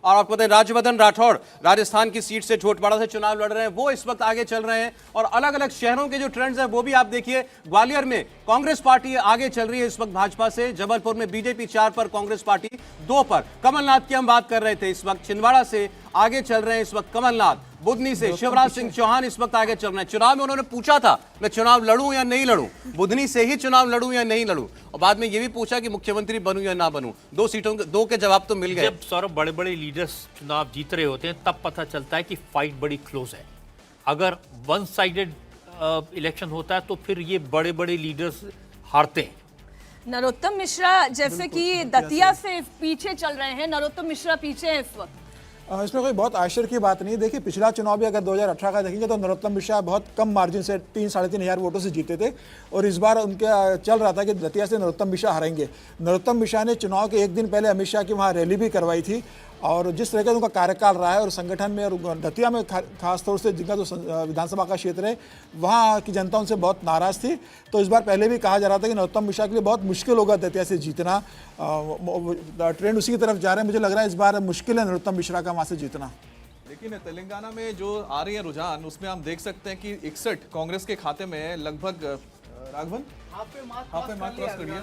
और आपको बताएं राज्यवर्धन राठौड़ राजस्थान की सीट से छोटवाड़ा से चुनाव लड़ रहे हैं, वो इस वक्त आगे चल रहे हैं। और अलग अलग शहरों के जो ट्रेंड्स हैं वो भी आप देखिए। ग्वालियर में कांग्रेस पार्टी आगे चल रही है इस वक्त भाजपा से, जबलपुर में बीजेपी 4 पर, कांग्रेस पार्टी 2 पर। कमलनाथ की हम बात कर रहे थे, इस वक्त छिंदवाड़ा से आगे चल रहे हैं इस वक्त कमलनाथ। बुधनी से शिवराज सिंह चौहान इस वक्त आगे चल रहे हैं। चुनाव में उन्होंने पूछा था मैं चुनाव लड़ूं या नहीं लड़ूं, बुधनी से ही चुनाव लड़ूं या नहीं लड़ूं, और बाद में यह भी पूछा कि मुख्यमंत्री बनूं या ना बनूं। 2 सीटों के 2 के जवाब तो मिल गए। जब सौरभ बड़े बड़े लीडर्स चुनाव जीत रहे होते हैं तब पता चलता है कि फाइट बड़ी क्लोज है। अगर वन साइडेड इलेक्शन होता है तो फिर ये बड़े बड़े लीडर्स हारते हैं। नरोत्तम मिश्रा जैसे कि दतिया से पीछे चल रहे हैं, नरोत्तम मिश्रा पीछे हैं इस वक्त। इसमें कोई बहुत आश्चर्य की बात नहीं। देखिए पिछला चुनाव भी अगर 2018 का देखेंगे तो नरोत्तम मिश्रा बहुत कम मार्जिन से 3-3.5 हज़ार वोटों से जीते थे, और इस बार उनके चल रहा था कि दतिया से नरोत्तम मिश्रा हारेंगे। नरोत्तम मिश्रा ने चुनाव के एक दिन पहले अमित शाह की वहाँ रैली भी करवाई थी, और जिस तरह का उनका कार्यकाल रहा है और संगठन में और दतिया में खासतौर से जिनका जो विधानसभा का क्षेत्र है वहाँ की जनता उनसे बहुत नाराज़ थी। तो इस बार पहले भी कहा जा रहा था कि नरोत्तम मिश्रा के लिए बहुत मुश्किल होगा दतिया से जीतना। ट्रेंड उसी की तरफ जा रहे हैं। मुझे लग रहा है इस बार मुश्किल है नरोत्तम मिश्रा का वहाँ से जीतना। लेकिन तेलंगाना में जो आ रही है रुझान, उसमें हम देख सकते हैं कि 61 कांग्रेस के खाते में लगभग राघवन हाफ मार्क क्रॉस कर लिया।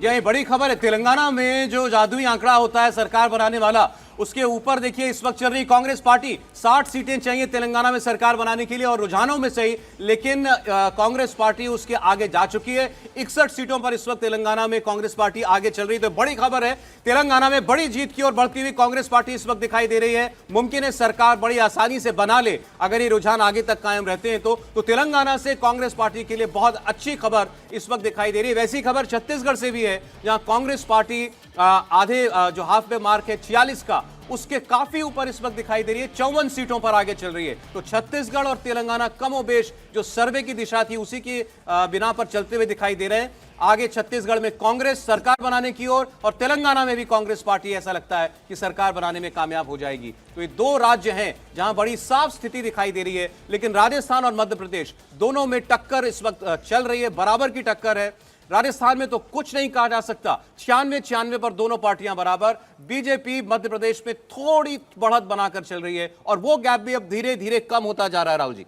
यही बड़ी खबर है। तेलंगाना में जो जादुई आंकड़ा होता है सरकार बनाने वाला, उसके ऊपर देखिए इस वक्त चल रही कांग्रेस पार्टी। 60 सीटें चाहिए तेलंगाना में सरकार बनाने के लिए, और रुझानों में सही, लेकिन कांग्रेस पार्टी उसके आगे जा चुकी है। 61 सीटों पर इस वक्त तेलंगाना में कांग्रेस पार्टी आगे चल रही है। तो बड़ी खबर है, तेलंगाना में बड़ी जीत की और बढ़ती हुई कांग्रेस पार्टी इस वक्त दिखाई दे रही है। मुमकिन है सरकार बड़ी आसानी से बना ले अगर ये रुझान आगे तक कायम रहते हैं तो तेलंगाना से कांग्रेस पार्टी के लिए बहुत अच्छी खबर इस वक्त दिखाई दे रही है। वैसी खबर छत्तीसगढ़ से भी है, जहां कांग्रेस पार्टी आधे जो हाफ वे मार्क है 46 का, उसके काफी ऊपर इस वक्त दिखाई दे रही है। 54 सीटों पर आगे चल रही है। तो छत्तीसगढ़ और तेलंगाना कमोबेश जो सर्वे की दिशा थी उसी की बिना पर चलते हुए दिखाई दे रहे हैं। आगे छत्तीसगढ़ में कांग्रेस सरकार बनाने की ओर, और तेलंगाना में भी कांग्रेस पार्टी ऐसा लगता है कि सरकार बनाने में कामयाब हो जाएगी। तो ये 2 राज्य हैं जहां बड़ी साफ स्थिति दिखाई दे रही है। लेकिन राजस्थान और मध्य प्रदेश दोनों में टक्कर इस वक्त चल रही है, बराबर की टक्कर है। राजस्थान में तो कुछ नहीं कहा जा सकता, 96 पर दोनों पार्टियां बराबर। बीजेपी मध्य प्रदेश में थोड़ी बढ़त बनाकर चल रही है, और वो गैप भी अब धीरे धीरे कम होता जा रहा है। राहुल जी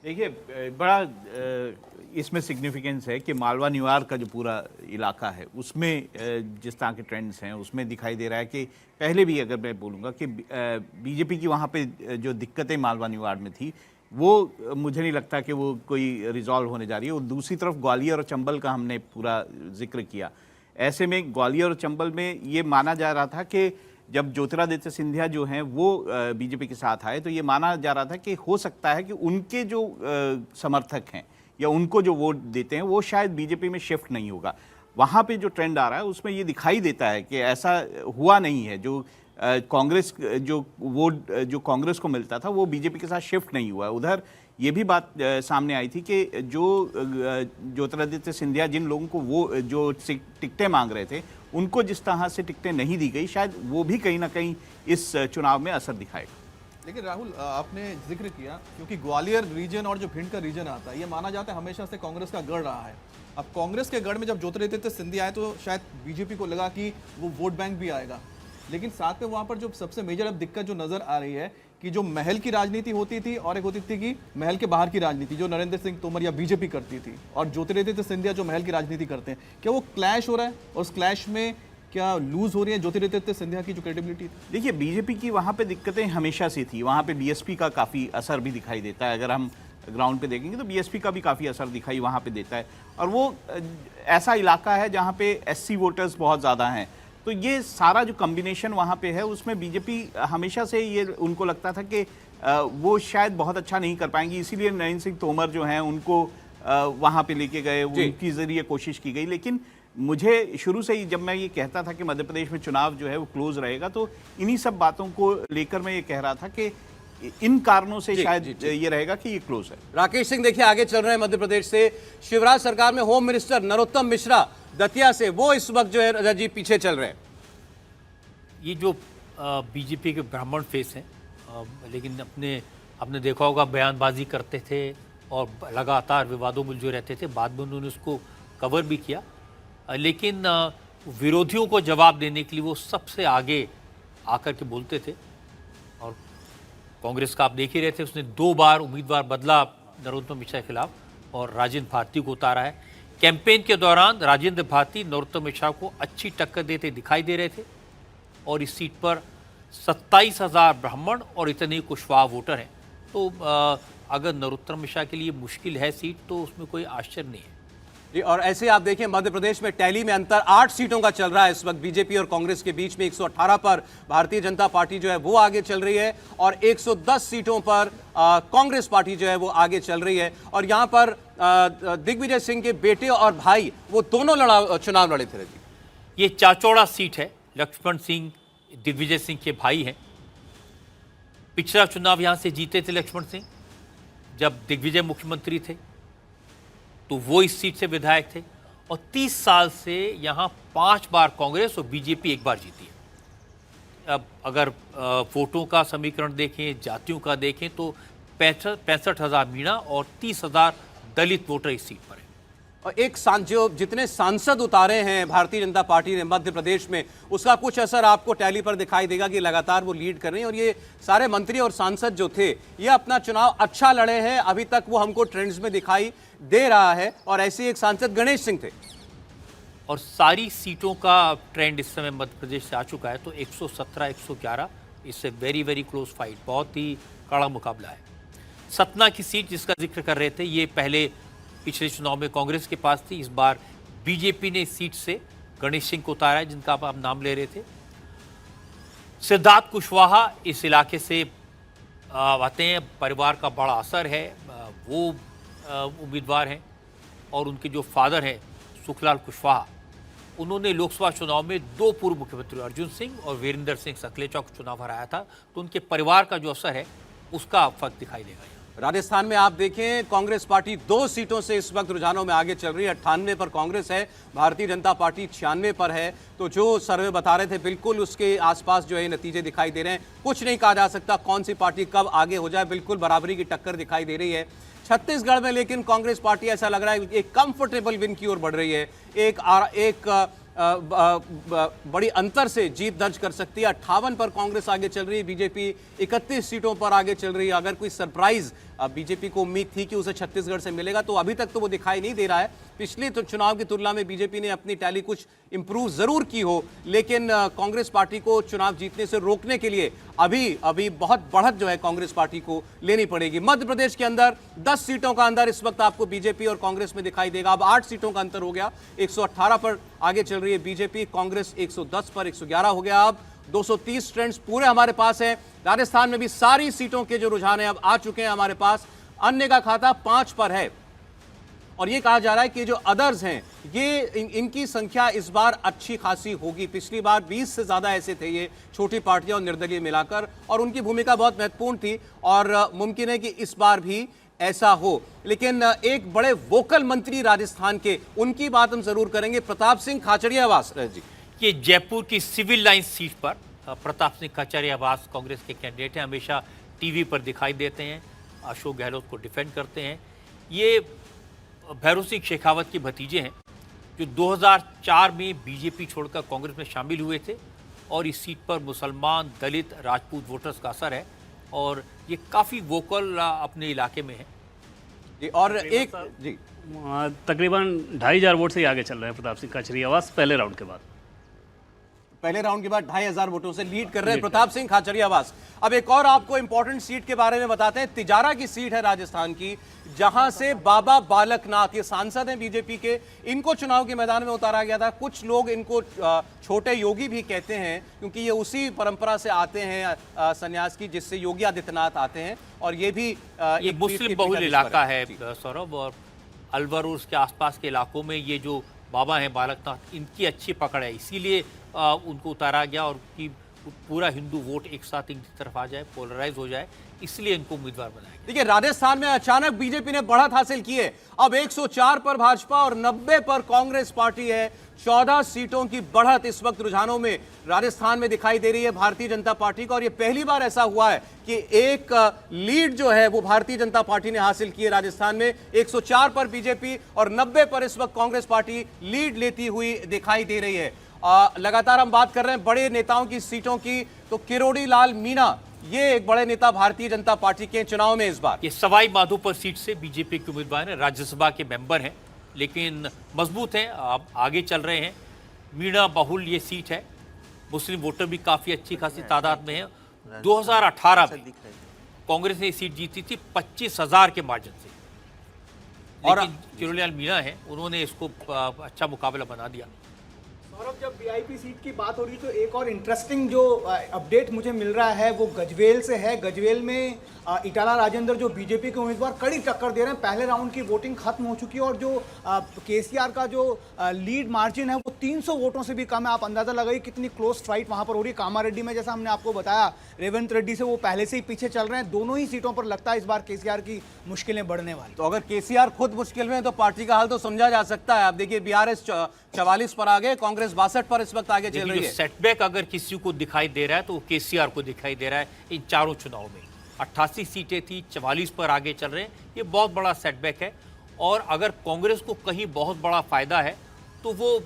देखिए, बड़ा इसमें सिग्निफिकेंस है कि मालवा न्यूयॉर्क का जो पूरा इलाका है उसमें जिस तरह के ट्रेंड्स हैं उसमें दिखाई दे रहा है कि पहले भी अगर मैं बोलूँगा कि बीजेपी की वहाँ पे जो दिक्कतें मालवा न्यूयॉर्क में थी वो मुझे नहीं लगता कि वो कोई रिजॉल्व होने जा रही है। और दूसरी तरफ ग्वालियर और चंबल का हमने पूरा जिक्र किया। ऐसे में ग्वालियर और चंबल में ये माना जा रहा था कि जब ज्योतिरादित्य सिंधिया जो हैं वो बीजेपी के साथ आए तो ये माना जा रहा था कि हो सकता है कि उनके जो समर्थक हैं या उनको जो वोट देते हैं वो शायद बीजेपी में शिफ्ट नहीं होगा। वहाँ पे जो ट्रेंड आ रहा है उसमें ये दिखाई देता है कि ऐसा हुआ नहीं है। जो कांग्रेस जो वोट जो कांग्रेस को मिलता था वो बीजेपी के साथ शिफ्ट नहीं हुआ। उधर ये भी बात सामने आई थी कि जो ज्योतिरादित्य सिंधिया जिन लोगों को वो जो टिकटें मांग रहे थे उनको जिस तरह से टिकटें नहीं दी गई, शायद वो भी कहीं ना कहीं इस चुनाव में असर दिखाएगा। लेकिन राहुल, आपने जिक्र किया क्योंकि ग्वालियर रीजन और जो भिंड का रीजन आता है ये माना जाता है हमेशा से कांग्रेस का गढ़ रहा है। अब कांग्रेस के गढ़ में जब ज्योतिरादित्य सिंधिया आए तो शायद बीजेपी को लगा कि वो वोट बैंक भी आएगा, लेकिन साथ में वहां पर जो सबसे मेजर अब दिक्कत जो नजर आ रही है कि जो महल की राजनीति होती थी और एक होती थी कि महल के बाहर की राजनीति जो नरेंद्र सिंह तोमर या बीजेपी करती थी, और ज्योतिरादित्य सिंधिया जो महल की राजनीति करते हैं, क्या वो क्लैश हो रहा है और उस क्लैश में क्या लूज हो रही है ज्योतिरादित्य सिंधिया की जो क्रेडिबिलिटी थी? देखिए, बीजेपी की वहाँ पे दिक्कतें हमेशा से थी। वहाँ पे बीएसपी का काफ़ी असर भी दिखाई देता है। अगर हम ग्राउंड पे देखेंगे तो बीएसपी का भी काफ़ी असर दिखाई वहाँ पे देता है, और वो ऐसा इलाका है जहाँ पे एससी वोटर्स बहुत ज़्यादा हैं। तो ये सारा जो कम्बिनेशन वहाँ पे है उसमें बीजेपी हमेशा से ये उनको लगता था कि वो शायद बहुत अच्छा नहीं कर पाएंगी, इसीलिए नरेंद्र सिंह तोमर जो हैं उनको वहाँ पे लेके गए, उनकी ज़रिए कोशिश की गई। लेकिन मुझे शुरू से ही जब मैं ये कहता था कि मध्य प्रदेश में चुनाव जो है वो क्लोज रहेगा, तो इन्हीं सब बातों को लेकर मैं ये कह रहा था कि इन कारणों से शायद ये रहेगा कि ये क्लोज है। राकेश सिंह देखिए आगे चल रहे हैं मध्य प्रदेश से। शिवराज सरकार में होम मिनिस्टर नरोत्तम मिश्रा दतिया से, वो इस वक्त जो है रजत जी पीछे चल रहे हैं। ये जो बीजेपी के ब्राह्मण फेस हैं, लेकिन आपने देखा होगा बयानबाजी करते थे और लगातार विवादों में उलझे रहते थे। बाद में उन्होंने उसको कवर भी किया, लेकिन विरोधियों को जवाब देने के लिए वो सबसे आगे आकर के बोलते थे। और कांग्रेस का आप देख ही रहे थे, उसने 2 बार उम्मीदवार बदला नरोत्तम मिश्रा के खिलाफ और राजेंद्र भारती को उतारा है। कैंपेन के दौरान राजेंद्र भारती नरोत्तम मिश्रा को अच्छी टक्कर देते दिखाई दे रहे थे और इस सीट पर 27,000 ब्राह्मण और इतने कुशवाहा वोटर हैं। तो अगर नरोत्तम मिश्रा के लिए मुश्किल है सीट तो उसमें कोई आश्चर्य नहीं है जी। और ऐसे आप देखें मध्य प्रदेश में टैली में अंतर 8 सीटों का चल रहा है इस वक्त बीजेपी और कांग्रेस के बीच में। 118 पर भारतीय जनता पार्टी जो है वो आगे चल रही है और 110 सीटों पर कांग्रेस पार्टी जो है वो आगे चल रही है। और यहां पर दिग्विजय सिंह के बेटे और भाई वो दोनों चुनाव लड़े थे जी। ये चाचौड़ा सीट है। लक्ष्मण सिंह दिग्विजय सिंह के भाई हैं। पिछला चुनाव यहां से जीते थे लक्ष्मण सिंह, जब दिग्विजय मुख्यमंत्री थे तो वो इस सीट से विधायक थे और 30 साल से यहां 5 बार कांग्रेस और बीजेपी 1 बार जीती है। अब अगर वोटों का समीकरण देखें, जातियों का देखें तो 65,000 मीणा और 30,000 दलित वोटर इस सीट पर है। और एक जो जितने सांसद उतारे हैं भारतीय जनता पार्टी ने मध्य प्रदेश में, उसका कुछ असर आपको टैली पर दिखाई देगा कि लगातार वो लीड कर रहे हैं। और ये सारे मंत्री और सांसद जो थे ये अपना चुनाव अच्छा लड़े हैं, अभी तक वो हमको ट्रेंड्स में दिखाई दे रहा है। और ऐसे एक सांसद गणेश सिंह थे। और सारी सीटों का ट्रेंड इस समय मध्य प्रदेश से आ चुका है। तो 117, 111 इससे वेरी वेरी क्लोज फाइट, बहुत ही कड़ा मुकाबला है। सतना की सीट जिसका जिक्र कर रहे थे, ये पहले पिछले चुनाव में कांग्रेस के पास थी, इस बार बीजेपी ने इस सीट से गणेश सिंह को उतारा है, जिनका आप नाम ले रहे थे। सिद्धार्थ कुशवाहा इस इलाके से आते हैं, परिवार का बड़ा असर है, वो उम्मीदवार हैं और उनके जो फादर हैं सुखलाल कुशवाहा, उन्होंने लोकसभा चुनाव में 2 पूर्व मुख्यमंत्री अर्जुन सिंह और वीरेंद्र सिंह सखलेचा को चुनाव हराया था। तो उनके परिवार का जो असर है उसका फर्क दिखाई देगा। राजस्थान में आप देखें कांग्रेस पार्टी 2 सीटों से इस वक्त रुझानों में आगे चल रही है। 98 पर कांग्रेस है, भारतीय जनता पार्टी 96 पर है। तो जो सर्वे बता रहे थे बिल्कुल उसके आसपास जो है नतीजे दिखाई दे रहे हैं। कुछ नहीं कहा जा सकता कौन सी पार्टी कब आगे हो जाए, बिल्कुल बराबरी की टक्कर दिखाई दे रही है। छत्तीसगढ़ में लेकिन कांग्रेस पार्टी ऐसा लग रहा है एक कंफर्टेबल विन की ओर बढ़ रही है। एक बड़ी अंतर से जीत दर्ज कर सकती है। 58 पर कांग्रेस आगे चल रही है, बीजेपी 31 सीटों पर आगे चल रही है। अगर कोई सरप्राइज बीजेपी को उम्मीद थी कि उसे छत्तीसगढ़ से मिलेगा तो अभी तक तो वो दिखाई नहीं दे रहा है। पिछले तो चुनाव की तुलना में बीजेपी ने अपनी टैली कुछ इंप्रूव जरूर की हो, लेकिन कांग्रेस पार्टी को चुनाव जीतने से रोकने के लिए अभी बहुत बढ़त जो है कांग्रेस पार्टी को लेनी पड़ेगी। मध्य प्रदेश के अंदर 10 सीटों का अंदर इस वक्त आपको बीजेपी और कांग्रेस में दिखाई देगा। अब 8 सीटों का अंतर हो गया। 118 पर आगे चल रही है बीजेपी, कांग्रेस 110 पर 111 हो गया। अब 230 ट्रेंड्स पूरे हमारे पास है। राजस्थान में भी सारी सीटों के जो रुझान है अब आ चुके हैं हमारे पास। अन्य का खाता 5 पर है और ये कहा जा रहा है कि जो अदर्स हैं ये इनकी संख्या इस बार अच्छी खासी होगी। पिछली बार 20 से ज्यादा ऐसे थे ये छोटी पार्टियां और निर्दलीय मिलाकर, और उनकी भूमिका बहुत महत्वपूर्ण थी और मुमकिन है कि इस बार भी ऐसा हो। लेकिन एक बड़े वोकल मंत्री राजस्थान के, उनकी बात हम जरूर करेंगे, प्रताप सिंह खाचरियावास जी। ये जयपुर की सिविल लाइन सीट पर प्रताप सिंह खाचरियावास कांग्रेस के कैंडिडेट हैं, हमेशा टीवी पर दिखाई देते हैं, अशोक गहलोत को डिफेंड करते हैं। ये भैरव सिंह शेखावत के भतीजे हैं जो 2004 में बीजेपी छोड़कर कांग्रेस में शामिल हुए थे और इस सीट पर मुसलमान, दलित, राजपूत वोटर्स का असर है और ये काफ़ी वोकल अपने इलाके में है जी। और एक जी तकरीबन 2,500 वोट से ही आगे चल रहे हैं प्रताप सिंह खाचरियावास पहले राउंड के बाद। पहले राउंड के बाद 2,500 वोटों से लीड कर रहे हैं प्रताप सिंह खाचरियावास। अब एक और आपको इंपॉर्टेंट सीट के बारे में बताते हैं। तिजारा की सीट है राजस्थान की, जहां से बाबा बालकनाथ, ये सांसद हैं बीजेपी के, इनको चुनाव के मैदान में उतारा गया था। कुछ लोग इनको छोटे योगी भी कहते हैं क्योंकि ये उसी परंपरा से आते हैं संन्यास की जिससे योगी आदित्यनाथ आते हैं। और ये भी ये मुस्लिम बहुल इलाका है सौरभ, और अलवर और उसके आसपास के इलाकों में ये जो बाबा हैं बालकनाथ, इनकी अच्छी पकड़ है, इसीलिए उनको उतारा गया और कि पूरा हिंदू वोट एक साथ इनकी तरफ आ जाए, पोलराइज हो जाए, इसलिए इनको उम्मीदवार बनाया गया। देखिए राजस्थान में अचानक बीजेपी ने बढ़त हासिल की है। अब 104 पर भाजपा और 90 पर कांग्रेस पार्टी है। 14 सीटों की बढ़त इस वक्त रुझानों में राजस्थान में दिखाई दे रही है भारतीय जनता पार्टी का। और यह पहली बार ऐसा हुआ है कि एक लीड जो है वो भारतीय जनता पार्टी ने हासिल की है राजस्थान में। 104 पर बीजेपी और 90 पर इस वक्त कांग्रेस पार्टी लीड लेती हुई दिखाई दे रही है। लगातार हम बात कर रहे हैं बड़े नेताओं की सीटों की, तो किरोड़ी लाल मीणा ये एक बड़े नेता भारतीय जनता पार्टी के चुनाव में इस बार। ये सवाई माधोपुर सीट से बीजेपी के उम्मीदवार हैं, राज्यसभा के मेंबर हैं, लेकिन मजबूत हैं, अब आगे चल रहे हैं। मीणा बहुल ये सीट है, मुस्लिम वोटर भी काफ़ी अच्छी खासी तादाद में है। 2018 में कांग्रेस ने ये सीट जीती थी 25,000 के मार्जिन से, और किरोड़ी लाल मीणा है, उन्होंने इसको अच्छा मुकाबला बना दिया। सौरभ, जब वीआईपी सीट की बात हो रही तो एक और इंटरेस्टिंग जो अपडेट मुझे मिल रहा है वो गजवेल से है। गजवेल में इटाला राजेंद्र जो बीजेपी के उम्मीदवार कड़ी टक्कर दे रहे हैं। पहले राउंड की वोटिंग खत्म हो चुकी है और जो केसीआर का जो लीड मार्जिन है वो 300 वोटों से भी कम है। आप अंदाजा लगाइए कितनी क्लोज फाइट वहां पर हो रही है। कामारेड्डी में जैसा हमने आपको बताया, रेवंत रेड्डी से वो पहले से ही पीछे चल रहे हैं। दोनों ही सीटों पर लगता है इस बार केसीआर की मुश्किलें बढ़ने वाली। तो अगर केसीआर खुद मुश्किल में है तो पार्टी का हाल तो समझा जा सकता है। आप देखिए बीआरएस 44 पर आगे, कांग्रेस 62 पर इस वक्त आगे चल रही है। सेटबैक अगर किसी को दिखाई दे रहा है तो केसीआर को दिखाई दे रहा है। इन चारों चुनाव में 88 सीटें थी, 44 पर आगे चल रहे हैं, ये बहुत बड़ा सेटबैक है। और अगर कांग्रेस को कहीं बहुत बड़ा फायदा है तो वो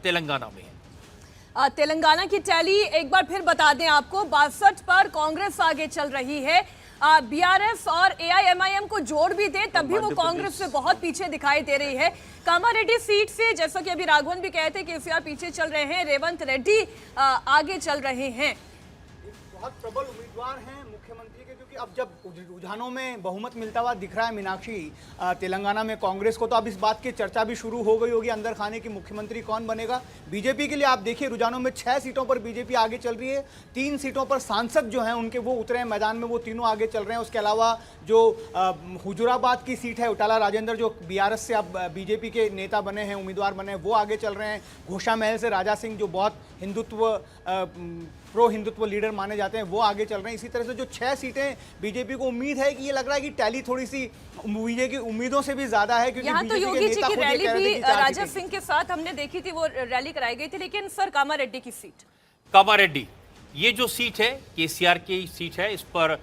तेलंगाना में है। तेलंगाना की टैली एक बार फिर बता दें आपको, 62 पर कांग्रेस आगे चल रही है। बीआरएस और एआईएमआईएम को जोड़ भी दे तब भी वो कांग्रेस से बहुत पीछे दिखाई दे रही है। कामारेड्डी सीट से जैसा कि अभी राघवन भी कहे थे, केसीआर पीछे चल रहे हैं, रेवंत रेड्डी आगे चल रहे हैं। बहुत प्रबल उम्मीदवार हैं मुख्यमंत्री के, क्योंकि अब जब रुझानों में बहुमत मिलता हुआ दिख रहा है मीनाक्षी तेलंगाना में कांग्रेस को, तो अब इस बात की चर्चा भी शुरू हो गई होगी अंदर खाने की मुख्यमंत्री कौन बनेगा। बीजेपी के लिए आप देखिए रुझानों में 6 सीटों पर बीजेपी आगे चल रही है। 3 सीटों पर सांसद जो हैं उनके वो उतरे हैं मैदान में, वो तीनों आगे चल रहे हैं। उसके अलावा जो हुजूराबाद की सीट है, इटाला राजेंद्र जो बीआरएस से अब बीजेपी के नेता बने हैं, उम्मीदवार बने हैं, वो आगे चल रहे हैं। घोषा महल से राजा सिंह जो बहुत प्रो हिंदुत्व लीडर माने जाते हैं, वो आगे चल रहे हैं। इसी तरह से जो 6 सीटें बीजेपी को उम्मीद है कि ये लग रहा है कि टैली थोड़ी सी बीजेपी की उम्मीदों से भी ज्यादा है, क्योंकि यहाँ तो योगी जी की रैली भी राजा सिंह के साथ हमने देखी थी, वो रैली कराई गई थी। लेकिन सर, कामारेड्डी की सीट, कामारेड्डी ये जो सीट है केसीआर की सीट है, इस पर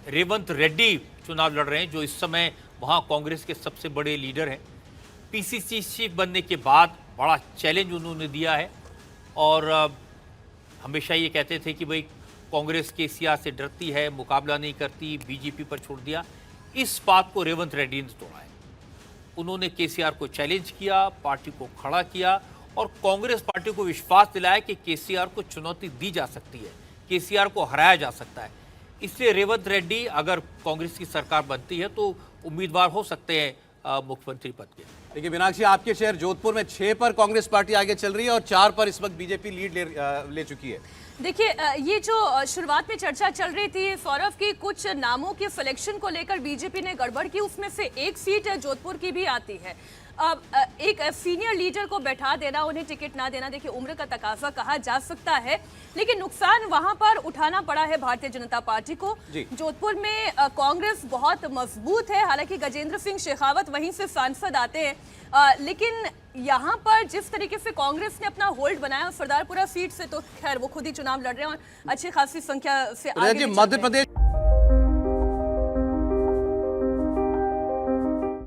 रेवंत रेड्डी चुनाव लड़ रहे हैं, जो इस समय वहाँ कांग्रेस के सबसे बड़े लीडर हैं। पीसीसी चीफ बनने के बाद बड़ा चैलेंज उन्होंने दिया है और हमेशा ये कहते थे कि भाई कांग्रेस केसीआर से डरती है, मुकाबला नहीं करती, बीजेपी पर छोड़ दिया। इस बात को रेवंत रेड्डी ने तोड़ा है। उन्होंने केसीआर को चैलेंज किया, पार्टी को खड़ा किया और कांग्रेस पार्टी को विश्वास दिलाया कि केसीआर को चुनौती दी जा सकती है, केसीआर को हराया जा सकता है। इसलिए रेवंत रेड्डी अगर कांग्रेस की सरकार बनती है तो उम्मीदवार हो सकते हैं मुख्यमंत्री पद के। देखिए मीनाक्षी, आपके शहर जोधपुर में 6 पर कांग्रेस पार्टी आगे चल रही है और 4 पर इस वक्त बीजेपी लीड ले चुकी है। देखिए ये जो शुरुआत में चर्चा चल रही थी सौरभ की, कुछ नामों के सिलेक्शन को लेकर बीजेपी ने गड़बड़ की, उसमें से एक सीट जोधपुर की भी आती है। अब एक सीनियर लीडर को बैठा देना, उन्हें टिकट ना देना, देखिए उम्र का तकाजा कहा जा सकता है, लेकिन नुकसान वहां पर उठाना पड़ा है भारतीय जनता पार्टी को। जोधपुर में कांग्रेस बहुत मजबूत है, हालांकि गजेंद्र सिंह शेखावत वहीं से सांसद आते हैं, लेकिन यहाँ पर जिस तरीके से कांग्रेस ने अपना होल्ड बनाया सरदारपुरा सीट से, तो खैर वो खुद ही चुनाव लड़ रहे हैं और अच्छी खासी संख्या से आगे मध्य प्रदेश